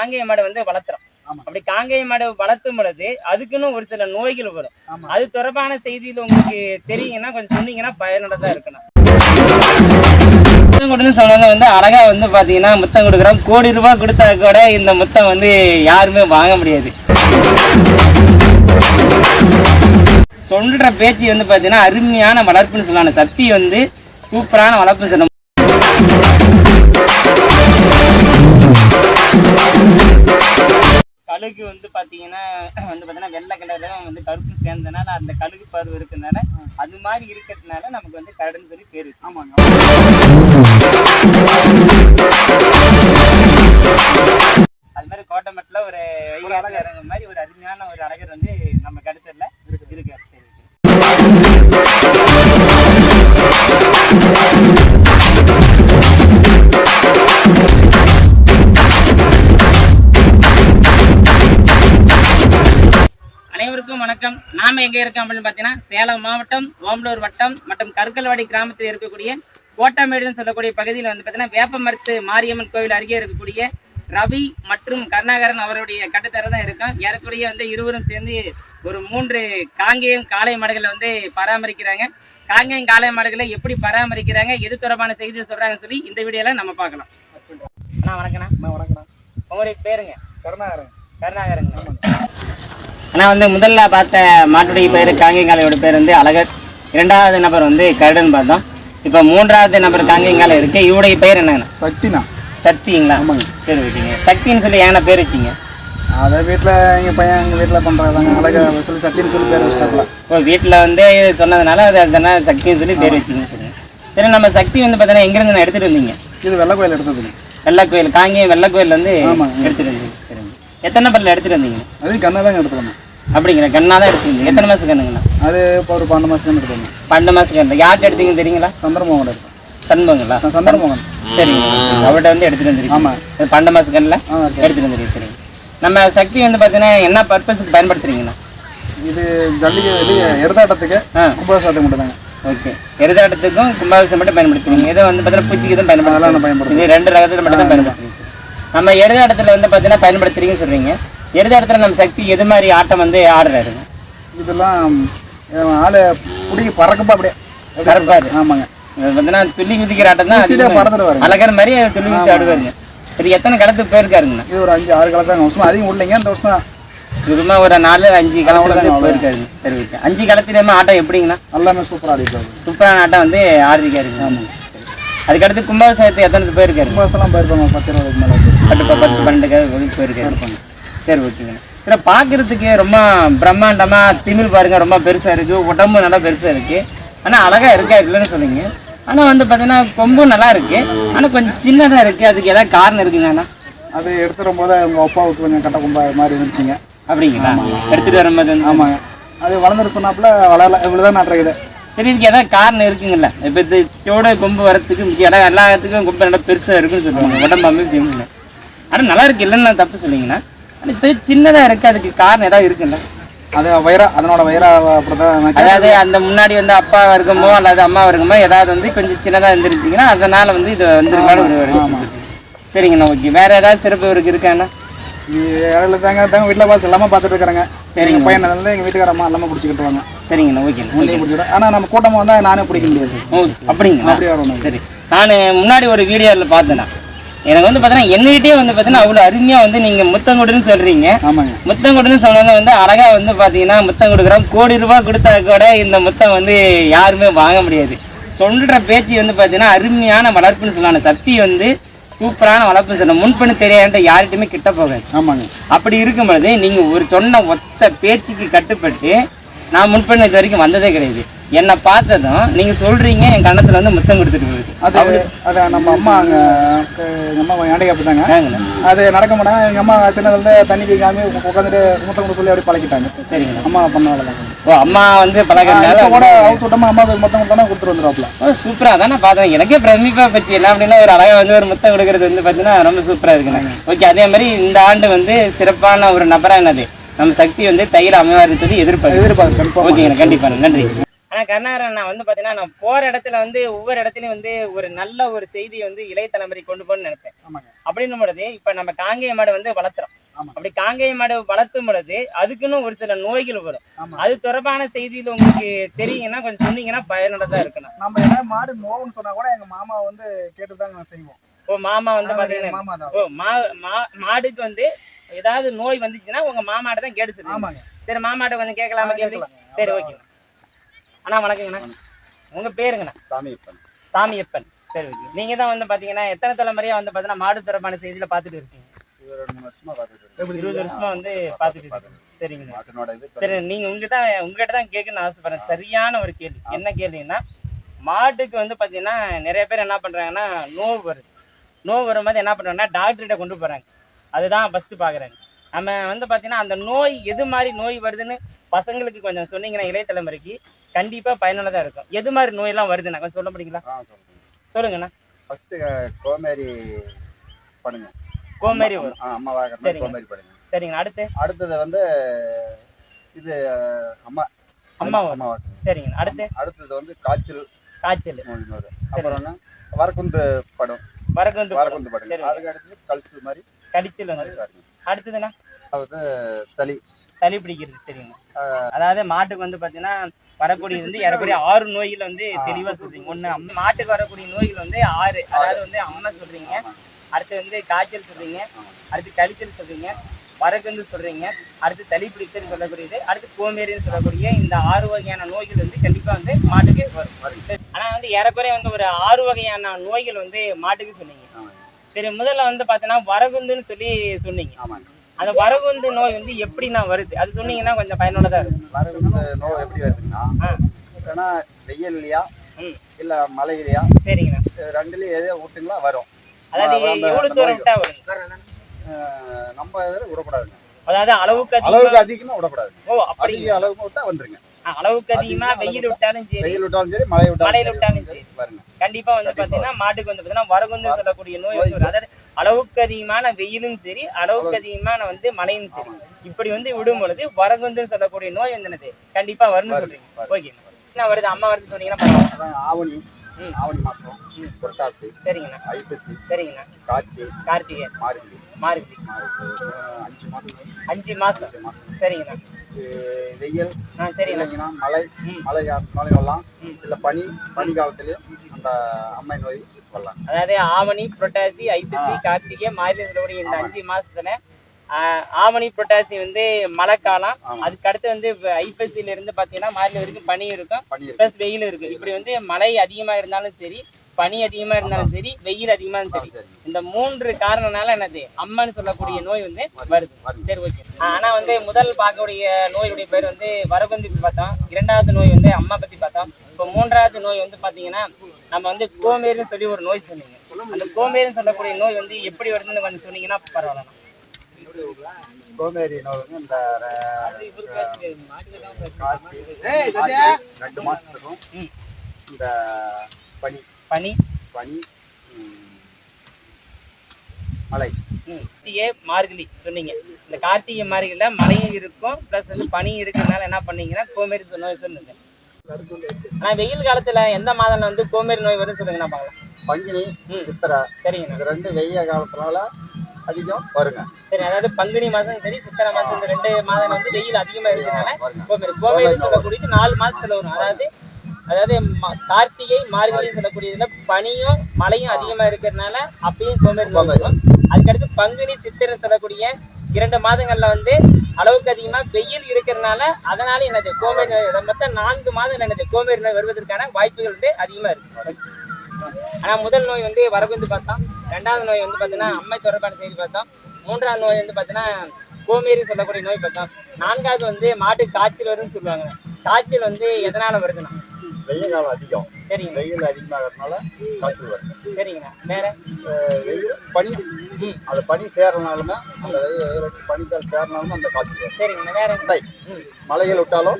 காங்கேய மாடு வந்து வளர்த்துறோம். அப்படி காங்கேய மாடு வளர்த்தும் பொழுது அதுக்குன்னு ஒரு சில நோய்கள் வரும். அது தொடர்பான செய்தியில் உங்களுக்கு தெரியுங்கன்னா கொஞ்சம் சொன்னீங்கன்னா பயனுள்ளதா இருக்கணும். முத்தம் கொடுன்னு சொன்னவங்க வந்து அழகா வந்து பாத்தீங்கன்னா முத்தம் கொடுக்குறோம். கோடி ரூபாய் கொடுத்தா கூட இந்த முத்தம் வந்து யாருமே வாங்க முடியாது. சொல்ற பேச்சு வந்து பாத்தீங்கன்னா அருமையான வளர்ப்புன்னு சொல்லலாம். சக்தி வந்து சூப்பரான வளர்ப்பு சொல்ல. கழுகு வந்து பாத்தீங்கன்னா வெள்ளை கலரும் வந்து கருப்பு சேர்ந்தனால அந்த கழுகு பருவம் இருக்கிறதுனால அது மாதிரி இருக்கிறதுனால நமக்கு வந்து கரடுன்னு சொல்லி பேரு. ஆமாங்க. அது மாதிரி கோட்டமட்டில் ஒரு அழகர் மாதிரி ஒரு அருமையான ஒரு அழகர் வந்து நம்ம கடுத்தல இருக்காரு. அனைவருக்கும் வணக்கம். நாம எங்க இருக்கோம் அப்படின்னு பாத்தீங்கன்னா சேலம் மாவட்டம் ஓமலூர் வட்டம் மற்றும் கருக்கல்வாடி கிராமத்தில் இருக்கக்கூடிய கோட்டமேடுன்னு சொல்லக்கூடிய பகுதியில் வந்து பாத்தீங்கன்னா வேப்பமரத்து மாரியம்மன் கோவில் அருகே இருக்கக்கூடிய ரவி மற்றும் கருணாகரன் அவருடைய கட்டுத்தர தான் இருக்கும். ஏறக்கூடிய வந்து இருவரும் சேர்ந்து ஒரு 3 காங்கேயம் காளை மாடுகளை வந்து பராமரிக்கிறாங்க. காங்கேயம் காளை மாடுகளை எப்படி பராமரிக்கிறாங்க, எது தொடர்பான செய்தியை சொல்றாங்கன்னு சொல்லி இந்த வீடியோல நம்ம பார்க்கலாம். அண்ணா வணக்கண்ணா. வணக்கண்ணா. உங்களுடைய பேருங்க? கருணாகரன். கருணாகரன். ஆனால் வந்து முதல்ல பார்த்த மாட்டுடைய பேர் காங்கேயங்காலையோட பேர் வந்து அழகர். 2வது நபர் வந்து கருடன் பார்த்தோம். இப்போ 3வது நபர் காங்கேயங்காலை இருக்கு. இவருடைய பேர் என்னங்கண்ணா? சக்திண்ணா. சக்திங்களா? சரி ஓகேங்க. சக்தின்னு சொல்லி ஏன்னா பேர் வச்சிங்க? அதை வீட்டில் எங்கள் பையன் எங்கள் வீட்டில் பண்ணுறாங்க அழகாக சொல்லி சக்தின்னு சொல்லி பேர் வச்சிட்டாப்புல. இப்போ வீட்டில் வந்து சொன்னதுனால அது அதனால் சக்தின்னு சொல்லி பேர் வச்சிங்க. சரி சரி. நம்ம சக்தி வந்து பார்த்தீங்கன்னா எங்கேருந்து நான் எடுத்துகிட்டு வந்தீங்க? இது வெள்ளை கோயில் எடுத்ததுங்க. வெள்ளை கோயில், காங்கேயம் வெள்ளை கோயில் வந்து எடுத்துகிட்டு வந்தீங்க. சரிங்க. எத்தனை பல்ல எடுத்துகிட்டு வந்தீங்க? அது கண்ணா தாங்க எடுத்து வந்தேன். அப்படிங்களா? கண்ணா தான் எடுத்துருந்தீங்க. எத்தனை மாதம் கண்ணுங்கண்ணா? அது இப்போ ஒரு 12 மாதம் எடுத்து வந்தேன். 12 மாதம் கண்ணு. யார்கிட்ட எடுத்தீங்கன்னு தெரியுங்களா? சந்திரமோகன் எடுத்தேன். சண்முகங்களா? சந்திரமோகன். சரிங்க. அவர்கிட்ட வந்து எடுத்துகிட்டு வந்துருக்கீங்க. ஆமாம். 12 மாதம் கண்ணில் எடுத்துகிட்டு வந்துருக்கீங்க. சரிங்க. நம்ம சக்தி வந்து பார்த்தீங்கன்னா என்ன பர்பஸுக்கு பயன்படுத்துறீங்கண்ணா? இது ஜல்லிக்கு எருதாட்டத்துக்கு கும்பாபிஷேகத்துக்கு மட்டும் தாங்க. ஓகே. எருதாட்டத்துக்கும் கும்பாபிஷேகம் மட்டும் பயன்படுத்துவீங்க. இதை வந்து பார்த்தீங்கன்னா பூச்சிக்கு தான் பயன்படுத்தும். இது 2 ரகத்தில் மட்டும் தான் பயன்படுத்துவீங்க. நம்ம எருதாட்டத்தில் வந்து பார்த்தீங்கன்னா பயன்படுத்துறீங்கன்னு சொல்கிறீங்க. எருதாட்டத்தில் நம்ம சக்தி எது மாதிரி ஆட்டம் வந்து ஆடுறாருங்க? இதெல்லாம் ஆளை பிடிக்க பறக்கப்பா அப்படியே பறப்பாரு. ஆமாங்க. பார்த்தீங்கன்னா துள்ளி குதிக்கிற ஆட்டம் தான் அழகர் மாதிரி துள்ளி குதிச்சு ஆடுவாருங்க. சரி, எத்தனை களத்துக்கு போயிருக்காருங்கண்ணா? இது ஒரு 5-6 களத்தாங்க. வருஷம் அதிகம் விடலைங்க. இந்த வருஷம் தான் சும்மா ஒரு 4-5 களத்துல போயிருக்காருங்க. சரி ஓகே. 5 களத்துலேயுமே ஆட்டம் எப்படிங்கண்ணா? எல்லாமே சூப்பராக ஆடிப்பாரு. சூப்பரான ஆட்டம் வந்து ஆடிருக்காருங்க. ஆமாங்க. அதுக்கடுத்து கும்பாபிஷேகத்துக்கு எத்தனை போயிருக்காரு? கும்பாபிஷேகம் போயிருப்பாங்க. 10-20 மேலே 10-12 போயிருக்காரு. சரி ஓகேங்கண்ணா. இல்லை பார்க்குறதுக்கு ரொம்ப பிரம்மாண்டமாக திமிழ் பாருங்கள், ரொம்ப பெருசாக இருக்குது. உடம்பு நல்லா பெருசாக இருக்குது. ஆனால் அழகாக இருக்கா இல்லைன்னு சொல்லுங்க. ஆனால் வந்து பார்த்தீங்கன்னா கொம்பும் நல்லா இருக்குது. ஆனால் கொஞ்சம் சின்னதாக இருக்குது. அதுக்கு ஏதாவது காரணம் இருக்குங்கண்ணா? அது எடுத்துகிட்டு வரும்போது உங்கள் அப்பாவுக்கு கொஞ்சம் கட்ட கொம்பா மாதிரி இருந்துச்சுங்க. அப்படிங்களா? எடுத்துகிட்டு வரும்போது வந்து ஆமாங்க. அது வளர்ந்துட்டு சொன்னாப்புல வளரல. இவ்வளோதான் நாட்டுறது. சரி, இதுக்கு ஏதாவது காரணம் இருக்குங்களா? இப்போ இது சோட கொம்பு வரத்துக்கு முக்கிய இடம் எல்லாத்துக்கும் கொம்பு நல்லா பெருசாக இருக்குன்னு சொல்லுவாங்க. உடம்பு அமைப்பு. ஆனால் நல்லா இருக்குது, இல்லைன்னு நான் தப்பு சொல்லிங்கன்னா. ஆனால் இப்போ சின்னதாக இருக்குது. அதுக்கு காரணம் ஏதாவது இருக்குல்ல? அது வயிறா, அதனோட வயிறா அப்படிதான். அதாவது அந்த முன்னாடி வந்து அப்பா இருக்குமோ அல்லது அம்மா இருக்குமோ ஏதாவது வந்து கொஞ்சம் சின்னதாக இருந்துருச்சிங்கன்னா அதனால வந்து இது வந்துருக்கான்னு. சரிங்கண்ணா. ஓகே. வேற ஏதாவது சிறப்பு இவருக்கு இருக்காண்ணா? ஏழு தாங்க வீட்டில் பாஸ் எல்லாமே பார்த்துட்டு இருக்கிறாங்க. சரிங்க. பையன் எங்கள் வீட்டுக்காரம்மா எல்லாமே பிடிச்சிக்கிட்டு வாங்க. சரிங்கண்ணா. ஓகேண்ணா. பிடிச்சிடும். ஆனால் நம்ம கூட்டமாக வந்தால் நானே பிடிக்க முடியாது. ஓ அப்படிங்களா? அப்படி வரணும். சரி. நான் முன்னாடி ஒரு வீடியோவில் பார்த்தேண்ணா. எனக்கு வந்து பார்த்தீங்கன்னா என்னகிட்டே வந்து பார்த்தீங்கன்னா அவ்வளோ அருமையாக வந்து நீங்கள் முத்தங்கொடுன்னு சொல்கிறீங்க. ஆமாங்க. முத்தங்கொடுன்னு சொன்னவங்க வந்து அழகாக வந்து பார்த்தீங்கன்னா முத்தம் கொடுக்குறோம். கோடி ரூபாய் கொடுத்தா கூட இந்த முத்தம் வந்து யாருமே வாங்க முடியாது. சொல்கிற பேச்சு வந்து பார்த்தீங்கன்னா அருமையான வளர்ப்புன்னு சொல்லலாம். சக்தி வந்து சூப்பரான வளர்ப்பு சொல்ல. முன்பண்ணு தெரியாத யார்கிட்டையுமே கிட்ட போகாது. ஆமாங்க. அப்படி இருக்கும்பொழுது நீங்கள் ஒரு சொன்ன ஒத்த பேச்சுக்கு கட்டுப்பட்டு நான் முன்பண்ணு இது வரைக்கும் வந்ததே கிடையாது. என்னை பார்த்ததும் நீங்கள் சொல்கிறீங்க என் கண்ணத்தில் வந்து முத்தம் கொடுத்துட்டு போகுது. அது நம்ம அம்மா அங்கே எங்கள் அம்மா ஹேண்டிகேப் தாங்க. அது நடக்க மாட்டாங்க. எங்கள் அம்மா சின்னதுலேருந்து தண்ணி வைக்காம உட்காந்துட்டு முத்தம் கொடுத்து சொல்லி அப்படி பழக்கிட்டாங்க. சரிங்க. அம்மா பண்ணால தான். ஓ அம்மா வந்து பழகிறதுனால கூட அவுத்து விட்டோமா அம்மாவுக்கு முத்தம் கொடுத்தோன்னா கொடுத்துட்டு வந்துடுவாப்புல. ஓ சூப்பராக தான் நான் பார்த்தேன். எனக்கே பிரமிப்பாக போச்சு. என்ன அப்படின்னா ஒரு அழகாக வந்து ஒரு முத்தம் கொடுக்குறது வந்து பார்த்தீங்கன்னா ரொம்ப சூப்பராக இருக்குண்ணா. ஓகே. அதே மாதிரி இந்த ஆண்டு வந்து சிறப்பான ஒரு நபராக என்னது நம்ம சக்தி வந்து தையல் அமைவாருன்னு சொல்லி எதிர்பார்க்க. ஓகேங்கண்ணா. கண்டிப்பாக நன்றி. ஆனா கருணாகரன் நான் வந்து பாத்தீங்கன்னா நான் போற இடத்துல வந்து ஒவ்வொரு இடத்துலயும் வந்து ஒரு நல்ல ஒரு செய்தியை வந்து இளைய தலைமுறை கொண்டு போகணும்னு நினைப்பேன். ஆமாங்க. அப்படின்னும் பொழுது இப்ப நம்ம காங்கேய மாடு வந்து வளர்த்துறோம். ஆமா. அப்படி காங்கேய மாடு வளர்த்தும் பொழுது அதுக்குன்னு ஒரு சில நோய்கள் வரும். ஆமா. அது தொடர்பான செய்தியில உங்களுக்கு தெரியுங்கன்னா கொஞ்சம் சொன்னீங்கன்னா பயனுள்ளதா இருக்கணும். நம்ம என்ன மாடு நோவுன்னு சொன்னா கூட எங்க மாமா வந்து கேட்டுதாங்க நான் செய்வோம். ஓ மாமா வந்து பாத்தீங்கன்னா மாமா தான். ஓ மாடுக்கு வந்து ஏதாவது நோய் வந்துச்சுன்னா உங்க மாமாட்ட தான் கேட்டு சொல்லுங்க. ஆமாங்க. சரி மாமாட்ட கொஞ்சம் கேட்கலாமா கேள்வி? சரி ஓகேங்க. அண்ணா வணக்கங்கண்ணா. உங்க பேருங்கண்ணா? சாமியப்பன். சாமியப்பன். சரி ஓகே. நீங்க தான் வந்து பாத்தீங்கன்னா எத்தனை தலைமுறையா வந்து பாத்தீங்கன்னா மாடு தொடர்பான செய்தியில பாத்துட்டு இருக்கீங்க? 2 வருஷமா பாத்துட்டு 20 வருஷமா வந்து பாத்துட்டு இருக்கீங்க. சரிங்க. சரி நீங்க உங்ககிட்ட தான் கேட்கணும்னு ஆசைப்படுறேன். சரியான ஒரு கேள்வி. என்ன கேள்வின்னா மாட்டுக்கு வந்து பாத்தீங்கன்னா நிறைய பேர் என்ன பண்றாங்கன்னா நோவு வருது. நோவு வரும்போது என்ன பண்றாங்கன்னா டாக்டர்கிட்ட கொண்டு போறாங்க. அதுதான் ஃபர்ஸ்ட் பாக்குறாங்க. நம்ம வந்து பாத்தீங்கன்னா அந்த நோய் எது மாதிரி நோய் வருதுன்னு பசங்களுக்கு கொஞ்சம் சொன்னீங்கன்னா இளைய தலைமுறைக்கு கண்டிப்பா பயனுள்ளதா இருக்கும். எது மாதிரி நோய் எல்லாம் வருதுண்ணா கொஞ்சம் சொல்ல முடியுங்களா? சொல்லுங்கண்ணா. ஃபர்ஸ்ட் கோமேரி பண்ணுங்க. கோமேரி வரும். அம்மா வாங்குற கோமேரி பண்ணுங்க. சரிங்க. அடுத்தது வந்து இது அம்மா வாங்குங்க. சரிங்க. அடுத்தது வந்து காய்ச்சல் அப்புறம் வரகுந்து படும். வரகுந்து படும். அதுக்கு அடுத்து கல்சல் மாதிரி கடிச்சல் வந்து அடுத்ததுண்ணா அதாவது சளி பிடிக்கிறது. சரிங்க. அதாவது மாட்டுக்கு வந்து பாத்தீங்கன்னா வரக்கூடிய வந்து ஏறக்குறைய 6 நோய்கள் வந்து தெளிவா சொல்றீங்க. ஒண்ணு மாட்டுக்கு வரக்கூடிய நோய்கள் வந்து 6. அதாவது வந்து அம்மை சொல்றீங்க, அடுத்து வந்து காய்ச்சல் சொல்றீங்க, அடுத்து கழிச்சல் சொல்றீங்க, வரகுந்து சொல்றீங்க, அடுத்து சளி பிடித்தல் சொல்லக்கூடியது, அடுத்து கோமேரின்னு சொல்லக்கூடிய இந்த 6 வகையான நோய்கள் வந்து கண்டிப்பா வந்து மாட்டுக்கு வரும். ஆனா வந்து ஏறக்குறைய வந்து ஒரு 6 வகையான நோய்கள் வந்து மாட்டுக்கு சொன்னீங்க. சரி முதல்ல வந்து பாத்தீங்கன்னா வரகுந்துன்னு சொல்லி சொன்னீங்க. அந்த வரகுந்து நோய் வந்து எப்படி நான் வருது அது சொன்னீங்கன்னா கொஞ்சம் பயனுள்ளதா இருக்கும். வரகுந்து நோய் எப்படி வருதுன்னா வெயில்லையா இல்ல மழையிலையா? சரிங்கண்ணா. ரெண்டுலயும் எதோ விட்டுங்களா வரும். அதாவது எவ்வளவு தூரம் விட்டா வரும்? நம்ம இதில் விடக்கூடாதுங்க. அதாவது அளவுக்கு அதிகமா விடக்கூடாது. ஓ அப்படி அளவுக்கு விட்டா வந்துருங்க. அளவுக்கு அதிகமா வெயில் விட்டாலும் சரி மழை விட்டாலும் சரி பாருங்க கண்டிப்பா வந்து பாத்தீங்கன்னா மாட்டுக்கு வந்து பாத்தீங்கன்னா வரகுந்து சொல்லக்கூடிய நோய் வந்து அதாவது அளவுக்கு அதிகமான வெயிலும் சரி அளவுக்கு அதிகமான வந்து மழையும் சரி இப்படி வந்து விடும் பொழுது வரகுந்துன்னு சொல்லக்கூடிய நோய் வந்து கண்டிப்பா வரும்னு சொல்றீங்க. ஓகே என்ன வருது அம்மா வருது சொன்னீங்கன்னா பரவாயில்ல. ஆவணி மாசம் புரட்டாசி. சரிங்கண்ணா. ஐப்பசி. சரிங்கண்ணா. கார்த்திகை மார்கழி 5 மாசம். சரிங்கண்ணா. வெயில் சரிங்கண்ணா. மழை வரலாம் இல்ல பனி காலத்திலயும் அந்த அம்மை நோய் வரலாம். அதாவது ஆவணி புரட்டாசி ஐப்பசி கார்த்திகை மார்கழி சொல்லக்கூடிய இந்த 5 மாசத்துல ஆவணி புரட்டாசி வந்து மழை காலம், அதுக்கு அடுத்து வந்து ஐப்பசியில இருந்து பாத்தீங்கன்னா மார்கழி வரைக்கும் பனி இருக்கும் பிளஸ் வெயில் இருக்கும். இப்படி வந்து மழை அதிகமா இருந்தாலும் சரி பனி அதிகமா இருந்தாலும் சரி வெயில் அதிகமா இருந்தாலும் சரி இந்த 3 காரணனால என்னது அம்மான்னு சொல்லக்கூடிய நோய் வந்து வருது. சரி ஓகே. ஆனா வந்து முதல் பார்க்கக்கூடிய நோயுடைய பேர் வந்து வரகுந்து பார்த்தோம், 2வது நோய் வந்து அம்மா பத்தி பார்த்தோம். இப்போ 3வது நோய் வந்து பாத்தீங்கன்னா நம்ம வந்து கோமேரின்னு சொல்லி ஒரு நோய் சொன்னீங்க. அந்த கோமேரின்னு சொல்லக்கூடிய நோய் வந்து எப்படி வருதுன்னு கொஞ்சம் சொன்னீங்கன்னா பரவாயில்ல. கோமேரி நோய் வந்து இந்த 2 மாசத்துக்கும் இந்த பனி மழை மார்கழி சொன்னீங்க. இந்த கார்த்திகை மார்கழியில மழையும் இருக்கும் பிளஸ் வந்து பனியும் இருக்கிறதுனால என்ன பண்ணீங்கன்னா கோமேரி நோய் சொன்னீங்க. ஆனா வெயில் காலத்துல எந்த மாதம்ல வந்து கோமேரி நோய் வரும்னு சொல்லுங்க பார்க்கலாம். பங்குனி சித்திரை. சரிங்க. இந்த 2 வெயில் காலத்தினால அதிகம் வருங்க. சரி அதாவது பங்குனி மாசம் சரி சித்திரை மாசம் இந்த 2 மாதம் வந்து வெயில் அதிகமா இருக்கிறதுனால கோமேரி சொல்லக்கூடியது 4 மாசத்துல வரும். அதாவது கார்த்திகை மார்கழி சொல்லக்கூடியதுல பனியும் மழையும் அதிகமா இருக்கிறதுனால அப்பயும் கோமேரி நோய் வரும். அதுக்கடுத்து பங்குனி சித்திரை சொல்லக்கூடிய 2 மாதங்கள்ல வந்து அளவுக்கு அதிகமா வெயில் இருக்கிறதுனால அதனால என்னது கோமேரி நோய் மொத்தம் 4 மாதங்கள் என்னது கோமேரி நோய் வருவதற்கான வாய்ப்புகள் வந்து அதிகமா இருக்கு. ஆனா முதல் நோய் வந்து வரகுந்து பார்த்தோம், 2வது நோய் வந்து பாத்தீங்கன்னா அம்மை தொடர்பான செய்தி பார்த்தோம், 3வது நோய் வந்து பாத்தீங்கன்னா கோமேரி சொல்லக்கூடிய நோய் பார்த்தோம், 4வது வந்து மாட்டு காய்ச்சல் வரும்னு சொல்லுவாங்க. காய்ச்சல் வந்து எதனால வருதுன்னா வெயில் காலம் அதிகம். சரிங்க. வெயில் அதிகமாகிறதுனால காய்ச்சல் வருது. சரிங்கண்ணா. வேற வெயில் பனி அந்த பனி சேரனாலுமே அந்த பனிக்கால் சேரனாலுமே அந்த காய்ச்சல் வரும். சரிங்கண்ணா. வேற மலைகள் விட்டாலும்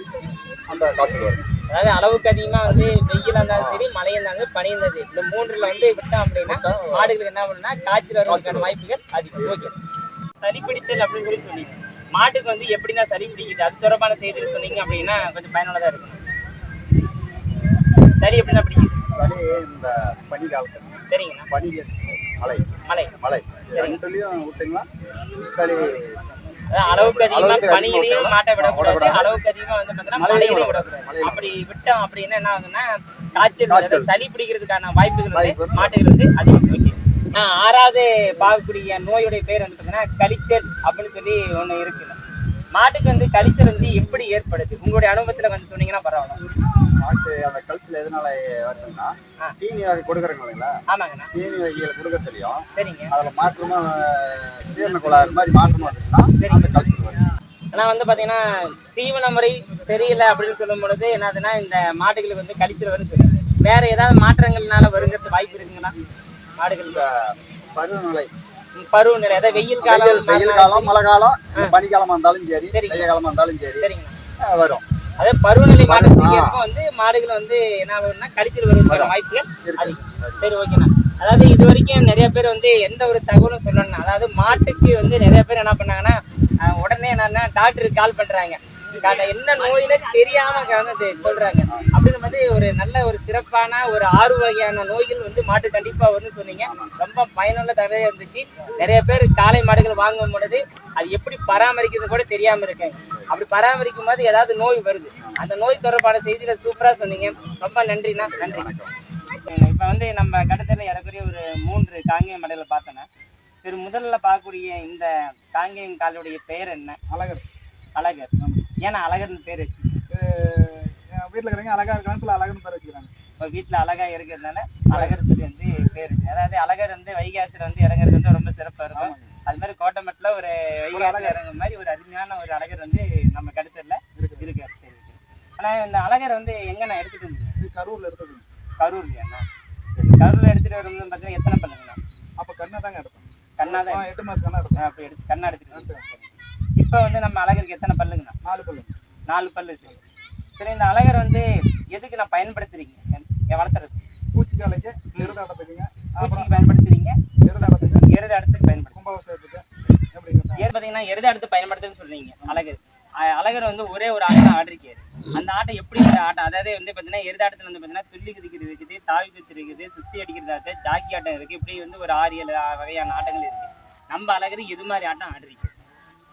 அந்த காய்ச்சல் வரும். அதாவது அளவுக்கு அதிகமா வந்து வெயில் இருந்தாலும் சரி மழை இருந்தாலும் பனி இருந்தது இந்த 3ல வந்து விட்டோம் அப்படின்னா மாடுகளுக்கு என்ன பண்ணுன்னா காய்ச்சல் வருவதற்கான வாய்ப்புகள் அதிகம். ஓகே. சளி பிடித்தல் அப்படின்னு சொல்லி சொன்னீங்க. மாட்டுக்கு வந்து எப்படின்னா சளி பிடிக்குது அது தொடர்பான செய்திகள் சொன்னீங்க அப்படின்னா கொஞ்சம் பயனுள்ளதா இருக்கும். சளி எப்படின்னா பிடிக்குது? சளி இந்த பனி காலத்துல சரிங்கண்ணா. பனி மழை மலை மழை ரெண்டுலயும் விட்டுங்களா சளி அதான் அளவுக்கு அதிகமா பனியிலையும் மாட்டை விடக்கூடாது, அளவுக்கு அதிகமா வந்து பார்த்தீங்கன்னா மழையிலையும் விடக்கூடாது. அப்படி விட்டோம் அப்படின்னா என்ன ஆகுதுன்னா காய்ச்சல் சளி பிடிக்கிறதுக்கான வாய்ப்புகள் வந்து மாட்டுகள் வந்து அதிகம். ஓகே. ஆறாவது பார்க்கக்கூடிய நோயுடைய பேர் வந்து பார்த்தீங்கன்னா கழிச்சல் அப்படின்னு சொல்லி ஒன்று இருக்குல்ல. மாட்டுக்கு வந்து கழிச்சல் வந்து எப்படி ஏற்படுது உங்களுடைய அனுபவத்துல வந்து சொன்னீங்கன்னா பரவாயில்ல. மாட்டு அந்த கல்சில் எதனால வருதுன்னா தீனி வகை கொடுக்குறாங்க இல்லைங்களா? ஆமாங்கண்ணா. தீனி வகைகளை கொடுக்க தெரியும். சரிங்க. அதில் மாற்றமா சீரண கோளாறு மாதிரி மாற்றமா வந்துச்சுன்னா அந்த கல்சில் வரும். ஆனால் வந்து பார்த்தீங்கன்னா தீவன முறை சரியில்லை அப்படின்னு சொல்லும் பொழுது என்னதுன்னா இந்த மாடுகளுக்கு வந்து கழிச்சல் வரும்னு சொல்லுது. வேற ஏதாவது மாற்றங்கள்னால வருங்கிறது வாய்ப்பு இருக்குங்களா மாடுகளுக்கு? பருவநிலை அதாவது வெயில் காலம் மழை காலம் பனிக்காலமா இருந்தாலும் சரி வெயில் காலமா இருந்தாலும் சரி சரிங்க வரும். அதே பருவநிலை மாற்றத்துக்கு வந்து மாடுகள் வந்து என்ன ஆகுதுன்னா கழிச்சல் வருவதற்கான வாய்ப்புகள் அதிகம். சரி ஓகேண்ணா. அதாவது இது வரைக்கும் நிறைய பேர் வந்து எந்த ஒரு தகவலும் சொல்லணும்னா அதாவது மாட்டுக்கு வந்து நிறைய பேர் என்ன பண்ணாங்கன்னா உடனே என்னன்னா டாக்டருக்கு கால் பண்றாங்க, என்ன நோயின்னு தெரியாம சொல்றாங்க. அப்படின்னு வந்து ஒரு நல்ல ஒரு சிறப்பான ஒரு 6 வகையான நோய்கள் வந்து மாட்டு கண்டிப்பா வரும்னு சொன்னீங்க. ரொம்ப பயனுள்ள தகவலாக இருந்துச்சு. நிறைய பேர் காளை மாடுகள் வாங்கும் பொழுது அது எப்படி பராமரிக்கிறது கூட தெரியாம இருக்காங்க. அப்படி பராமரிக்கும் போது ஏதாவது நோய் வருது, அந்த நோய் தொடர்பான செய்தியில சூப்பரா சொன்னீங்க. ரொம்ப நன்றிண்ணா. நன்றி. இப்ப வந்து நம்ம கடத்தல ஏறக்குறைய ஒரு 3 காங்கேயம் மடையில பார்த்தோன்னா சரி முதல்ல பார்க்கக்கூடிய இந்த காங்கேயம் காலுடைய பெயர் என்ன? அழகர். அழகர். ஏன்னா அழகர்னு பேர் வச்சு வீட்டில் இருக்கிறவங்க அழகா இருக்கான்னு சொல்லி அழகர்னு பேர் வச்சுக்கிறாங்க. இப்போ வீட்டில் அழகா இருக்கிறதுனால அழகர் சொல்லி வந்து பேர் இருக்கு. அதாவது அழகர் வந்து வைகாசியில் வந்து இறங்குறது வந்து ரொம்ப சிறப்பாக இருக்கும். அது மாதிரி கோட்டமட்டில் ஒரு வைகாசி இறங்குற மாதிரி ஒரு அருமையான ஒரு அழகர் வந்து நம்ம கடத்தல இருக்காரு. சரி. ஆனால் இந்த அழகரை வந்து எங்கண்ணா எடுத்துட்டு இருந்தீங்க? கரூர்ல எடுத்தது. கரூர்லையாண்ணா? சரி. கரூர்ல எடுத்துட்டு வரும்போது பார்த்தீங்கன்னா எத்தனை பல்லுங்கண்ணா? அப்போ கண்ணா தாங்க எடுத்தோம். கண்ணா தான் 8 மாசம் கண்ணா எடுத்தோம். அப்போ கண்ணா எடுத்துட்டு. இப்போ வந்து நம்ம அழகருக்கு எத்தனை பல்லுங்கண்ணா? 4 பல்லு. 4 பல்லு. சரி. சரி. இந்த அழகர் வந்து எதுக்கு நான் பயன்படுத்துறீங்க? வளர்த்துறது பூச்சிக்காலைக்கு எருதாட்டத்துக்குங்க. பூச்சிக்கு பயன்படுத்துறீங்க, எருதாட்டத்துக்கு எருதாட்டத்துக்கு பயன்படுத்தும். கும்பாபிஷேகத்துக்கு பார்த்தீங்கன்னா எருதாட்டத்துக்கு பயன்படுத்துன்னு சொல்றீங்க. அழகர் வந்து ஒரே ஒரு ஆட்டை ஆடிருக்காரு. அந்த ஆட்டை எப்படி ஆட்டம் அதாவது வந்து பார்த்தீங்கன்னா எருதாட்டத்தில் வந்து பார்த்தீங்கன்னா துள்ளி குதிக்கிறது இருக்குது, தாவி குதிச்சு இருக்குது, சுற்றி அடிக்கிறது, ஜாக்கி ஆட்டம் இருக்குது. இப்படி வந்து ஒரு 6-7 வகையான ஆட்டங்கள் இருக்குது. நம்ம அழகர் எது மாதிரி ஆட்டம் ஆடுறீங்க?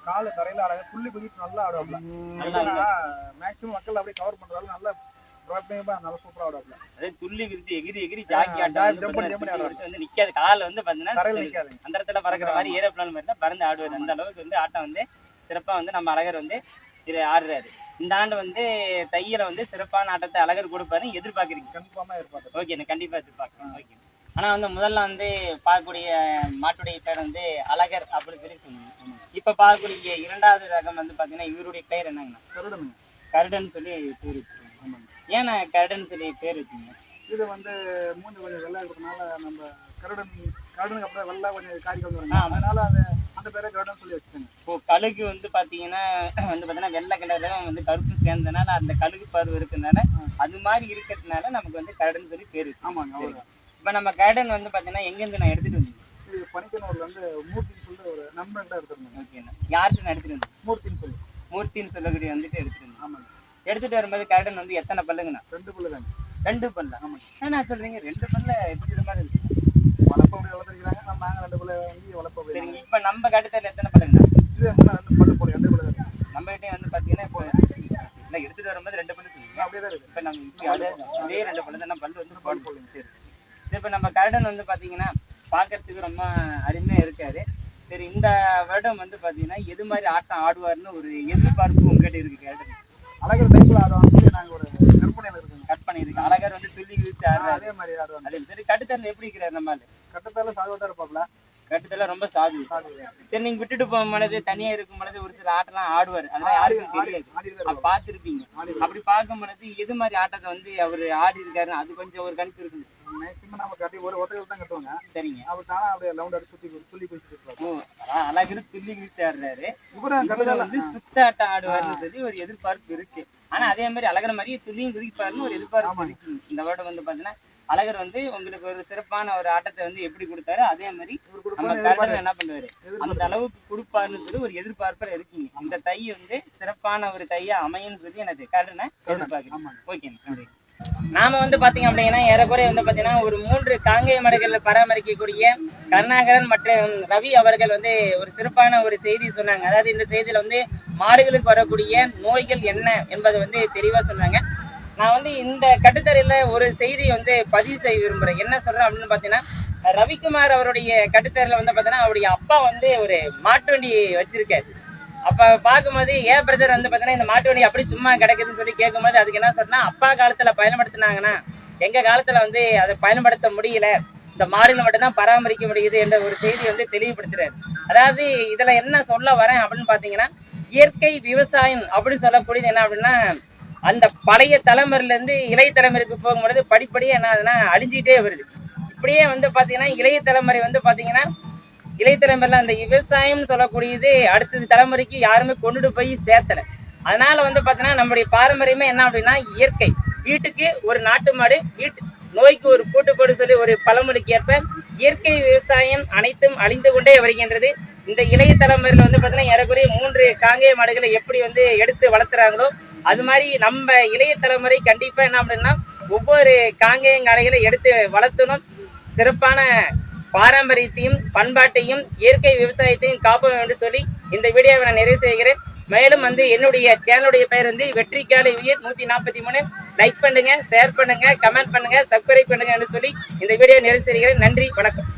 கால தரையில அழகா துள்ளி குதித்து நல்லா ஆடுவாப்ல. மேக்ஸிமம் மக்கள் அப்படியே கவர் பண்றாங்க. நல்லா நல்லா சூப்பரா ஆடுவாப்ல. அதே துள்ளி குதித்து எகிரி ஜாக்கி ஆட்டம் வந்து நிக்காது. கால் வந்து பார்த்தீங்கன்னா அந்த இடத்துல பறக்கிற மாதிரி ஏரோப்ளான் மாதிரி தான் பறந்து ஆடுவார். அந்த அளவுக்கு வந்து ஆட்டம் வந்து சிறப்பாக வந்து நம்ம அழகர் வந்து இது ஆடுறாரு. இந்த ஆண்டு வந்து தையில வந்து சிறப்பான ஆட்டத்தை அழகர் கொடுப்பாருன்னு எதிர்பார்க்குறீங்க? கன்ஃபார்மா எதிர்பார்க்குறேன். ஓகே, நான் கண்டிப்பாக எதிர்பார்க்குறேன். ஓகே. ஆனால் வந்து முதல்ல வந்து பார்க்கக்கூடிய மாட்டுடைய பேர் வந்து அழகர் அப்படின்னு சொல்லி சொன்னீங்க. இப்போ பார்க்கக்கூடிய 2வது ரகம் வந்து பார்த்தீங்கன்னா இவருடைய பேர் என்னங்கண்ணா? கருடன் சொல்லி பேர் வச்சுருக்கோங்க. ஏன்னா கருடன் சொல்லி பேர் வச்சுங்க? இது வந்து மூஞ்சி கொஞ்சம் வெள்ளை இருக்கிறதுனால நம்ம கருடனுக்கு அப்புறம் வெள்ளை கொஞ்சம் காரி வந்துருங்க. அதனால அந்த பேரை கருடன் சொல்லி வச்சுக்கோங்க. இப்போ கழுகு வந்து பார்த்தீங்கன்னா வந்து பார்த்தீங்கன்னா வெள்ளை கலரும் வந்து கருப்பு சேர்ந்ததுனால அந்த கழுகு பருவம் இருக்கிறதுனால அது மாதிரி இருக்கிறதுனால நமக்கு வந்து கருடன் சொல்லி பேர் இருக்கு. ஆமாங்க. அவ்வளோ. இப்போ நம்ம கருடன் வந்து பார்த்தீங்கன்னா எங்கேருந்து நான் எடுத்துகிட்டு வந்தேன்? இது பனிக்கனூர்ல வந்து மூர்த்தின்னு சொல்லி ஒரு நண்பன்கிட்ட எடுத்துருந்தேன். ஓகேண்ணா. யார்கிட்ட நான் எடுத்துகிட்டு வந்தேன்? மூர்த்தின்னு சொல்லக்கூடிய வந்துட்டு எடுத்துகிட்டு வந்தேன். ஆமாங்க. எடுத்துகிட்டு வரும்போது கருடன் வந்து எத்தனை பல்லுங்கண்ணா? 2 பல்லு தாங்க. 2 பல்லு. ஆமாங்க. என்ன சொல்கிறீங்க 2 பல்ல எப்படி மாதிரி இருக்கு? வளர்ப்பு அப்படி வளர்த்துருக்காங்க. நாங்கள் 2 பல்லு வாங்கி வளர்ப்பு. சரிங்க. இப்போ நம்ம கட்டுத்தல எத்தனை பல்லுங்கண்ணா? இது 2 பல்லு போடு. 2 பல்லு தாங்க. நம்ம கிட்டே வந்து பார்த்தீங்கன்னா இப்போ இல்லை எடுத்துகிட்டு வரும்போது 2 பல்லு சொல்லுங்க. அப்படியே தான் இருக்குது. இப்போ நம்ம அதே 2 பல்லு தான் பல்லு வந்து போட்டு போடுங்க. சரி. சரி. இப்போ நம்ம கருடன் வந்து பார்த்தீங்கன்னா பார்க்கறதுக்கு ரொம்ப அருமையாக இருக்காரு. சரி. இந்த வருடம் வந்து பார்த்தீங்கன்னா எது மாதிரி ஆட்டம் ஆடுவார்னு ஒரு எதிர்பார்ப்பு உங்ககிட்ட இருக்கு? கருடன் அழகர் டைப்ல ஆடுவான்னு சொல்லி நாங்கள் ஒரு கற்பனை இருக்கு. அழகர் வந்து துள்ளி குதித்து ஆடுறாரு. அதே மாதிரி ஆடுவாங்க. அதே சரி. கட்டுத்தரில் எப்படி இருக்கிறாரு? நம்ம கட்டுத்தரில் சாதுவாக இருப்பாப்ல. கட்டுத்தல ரொம்ப சாது. சரி. நீங்க விட்டுட்டு போகும் பொழுது தனியா இருக்கும் பொழுது ஒரு சில ஆட்டெல்லாம் ஆடுவார். அதெல்லாம் யாருக்கும் தெரியாது. பார்த்துருப்பீங்க. அப்படி பார்க்கும் பொழுது எது மாதிரி ஆட்டத்தை வந்து அவர் ஆடி இருக்காரு அது கொஞ்சம் ஒரு கணிப்பு இருக்குது. மேக்ஸிமம் நம்ம கட்டி ஒரு ஒத்தைகள் தான் கட்டுவாங்க. சரிங்க. அவர் தானே அப்படியே ரவுண்ட் அடிச்சு துள்ளி குதிச்சு அழகு துள்ளி குதித்து ஆடுறாரு. இவரும் வந்து சுத்த ஆட்டம் ஆடுவார்னு சொல்லி ஒரு எதிர்பார்ப்பு இருக்கு. ஆனா அதே மாதிரி அழகர் மாதிரியே துள்ளியும் குதிப்பாருன்னு ஒரு எதிர்பார்ப்பு இருக்கு. இந்த வருடம் வந்து பாத்தீங்கன்னா அழகர் வந்து உங்களுக்கு ஒரு சிறப்பான ஒரு ஆட்டத்தை வந்து எப்படி கொடுத்தாரு அதே மாதிரி நம்ம கருடன் என்ன பண்ணுவாரு அந்த அளவுக்கு கொடுப்பாருன்னு சொல்லி ஒரு எதிர்பார்ப்புல இருக்கீங்க. இந்த தை வந்து சிறப்பான ஒரு தையா அமையும்னு சொல்லி எனக்கு கருடனை எதிர்பார்க்கிறேன். ஓகே. நாம வந்து பாத்தீங்க அப்படின்னா ஏறக்குறைய வந்து பாத்தீங்கன்னா ஒரு 3 காங்கேய மாடுகளை பராமரிக்கக்கூடிய கருணாகரன் மற்றும் ரவி அவர்கள் வந்து ஒரு சிறப்பான ஒரு செய்தி சொன்னாங்க. அதாவது இந்த செய்தியில வந்து மாடுகளுக்கு வரக்கூடிய நோய்கள் என்ன என்பதை வந்து தெளிவா சொன்னாங்க. நான் வந்து இந்த கட்டுத்தரையில ஒரு செய்தி வந்து பதிவு செய்ய விரும்புறேன். என்ன சொல்றேன் அப்படின்னு பாத்தீங்கன்னா, ரவிக்குமார் அவருடைய கட்டுத்தரையில வந்து பாத்தீங்கன்னா அவருடைய அப்பா வந்து ஒரு மாட்டு வண்டி வச்சிருக்காரு. அப்ப பார்க்கும்போது ஏன் பிரதர் வந்து பாத்தீங்கன்னா இந்த மாட்டு வண்டி அப்படி சும்மா கிடக்குதுன்னு சொல்லி கேட்கும்போது அதுக்கு என்ன சொன்னா, அப்பா காலத்துல பயன்படுத்தினாங்கன்னா எங்க காலத்துல வந்து அதை பயன்படுத்த முடியல, இந்த மாடுகளை மட்டும்தான் பராமரிக்க முடியுது என்ற ஒரு செய்தி வந்து தெளிவுபடுத்துறாரு. அதாவது இதுல என்ன சொல்ல வரேன் அப்படின்னு பாத்தீங்கன்னா, இயற்கை விவசாயம் அப்படின்னு சொல்லக்கூடியது என்ன அப்படின்னா, அந்த பழைய தலைமுறையில இருந்து இளைய தலைமுறைக்கு போகும்பொழுது படிப்படியா என்ன ஆகுதுன்னா அழிஞ்சிட்டே வருது. இப்படியே வந்து பாத்தீங்கன்னா இளைய தலைமுறை வந்து பாத்தீங்கன்னா இளைய தலைமுறையில அந்த விவசாயம் சொல்லக்கூடியது அடுத்த தலைமுறைக்கு யாருமே கொண்டுட்டு போய் சேர்த்தல. அதனால வந்து பாத்தீங்கன்னா நம்முடைய பாரம்பரியமே என்ன அப்படின்னா இயற்கை. வீட்டுக்கு ஒரு நாட்டு மாடு, நோய்க்கு ஒரு பூட்டு போடு சொல்லி ஒரு பழமொழிக்கு ஏற்ப இயற்கை விவசாயம் அனைத்தும் அழிந்து கொண்டே வருகின்றது. இந்த இளைய தலைமுறையில வந்து பாத்தீங்கன்னா ஏறக்குறைய 3 காங்கேய மாடுகளை எப்படி வந்து எடுத்து வளர்த்துறாங்களோ அது மாதிரி நம்ம இளைய தலைமுறை கண்டிப்பா என்ன அப்படின்னா ஒவ்வொரு காங்கேயங்காளைகளை எடுத்து வளர்த்தணும். சிறப்பான பாரம்பரியத்தையும் பண்பாட்டையும் இயற்கை விவசாயத்தையும் காப்போம் என்று சொல்லி இந்த வீடியோவை நான் நிறைவு செய்கிறேன். மேலும் வந்து என்னுடைய சேனலுடைய பெயர் வந்து வெற்றிக்காலை உயிர் 143. லைக் பண்ணுங்க, ஷேர் பண்ணுங்க, கமெண்ட் பண்ணுங்க, சப்ஸ்கிரைப் பண்ணுங்க என்று சொல்லி இந்த வீடியோ நிறைவு செய்கிறேன். நன்றி, வணக்கம்.